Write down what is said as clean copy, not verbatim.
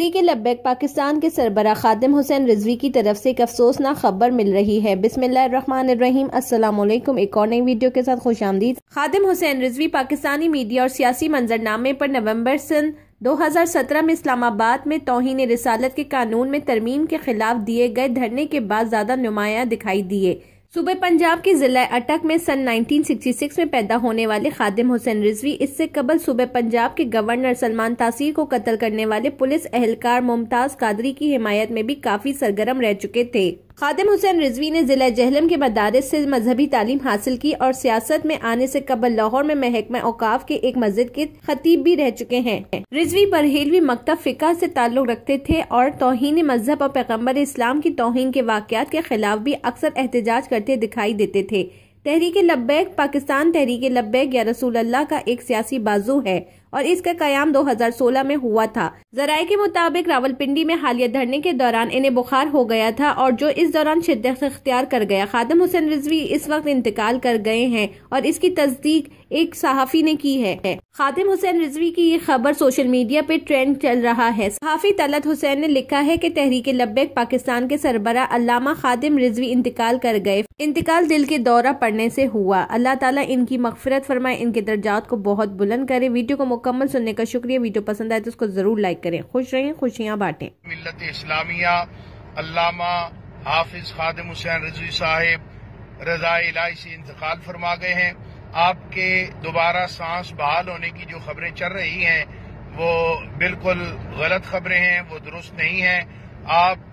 तहरीक लब्बैक पाकिस्तान के सरबराह खादिम हुसैन रिजवी की तरफ से एक अफसोसनाक खबर मिल रही है। बिस्मिल्लाहिर्रहमानिर्रहीम, अस्सलामुअलैकुम। एक और नई वीडियो के साथ खुशामदीद। खादिम हुसैन रिजवी पाकिस्तानी मीडिया और सियासी मंजरनामे पर नवंबर सन 2017 में इस्लामाबाद में तौहीन रिसालत के कानून में तरमीम के खिलाफ दिए गए धरने के बाद ज्यादा नुमाया दिखाई दिए। सूबे पंजाब के जिला अटक में सन 1966 में पैदा होने वाले खादिम हुसैन रिजवी इससे कबल सूबे पंजाब के गवर्नर सलमान तासीर को कत्ल करने वाले पुलिस एहलकार मुमताज कादरी की हिमायत में भी काफी सरगर्म रह चुके थे। खादिम हुसैन रिजवी ने जिला जहलम के मदारिस से मजहबी तालीम हासिल की और सियासत में आने से कबल लाहौर में महकमा औकाफ के एक मस्जिद के खतीब भी रह चुके हैं। रिजवी बरहेलवी मकतब फिका से ताल्लुक रखते थे और तौहीन मजहब और पैगम्बर इस्लाम की तौहीन के वाकयात के खिलाफ भी अक्सर एहतजाज करते दिखाई देते थे। तहरीक लब्बैक पाकिस्तान तहरीक लब्बैक या रसूल अल्लाह का एक सियासी बाजू है और इसका कयाम 2016 में हुआ था। जराये के मुताबिक रावलपिंडी में हालिया धरने के दौरान इन्हें बुखार हो गया था और जो इस दौरान शिद्दत इख्तियार कर गया। खादिम हुसैन रिजवी इस वक्त इंतकाल कर गए हैं और इसकी तस्दीक एक सहाफी ने की है। खादिम हुसैन रिजवी की ये खबर सोशल मीडिया पे ट्रेंड चल रहा है। सहाफी तलत हुसैन ने लिखा है कि तहरीक लब्बैक पाकिस्तान के सरबराह अल्लामा खादिम रिजवी इंतकाल कर गए। इंतकाल दिल के दौरा पड़ने से हुआ। अल्लाह ताला इनकी मगफिरत फरमाए, इनके दर्जात को बहुत बुलंद करे। वीडियो को मुकम्मल सुनने का शुक्रिया। वीडियो पसंद आए तो उसको जरूर लाइक करें। खुश रहें, खुशियाँ बांटें। मिल्लत इस्लामिया अल्लामा हाफिज खादिम हुसैन रिजवी साहिब रज़ाए इलाही से इंतकाल फरमा गए हैं। आपके दोबारा सांस बहाल होने की जो खबरें चल रही हैं वो बिल्कुल गलत खबरें हैं, वो दुरुस्त नहीं है। आप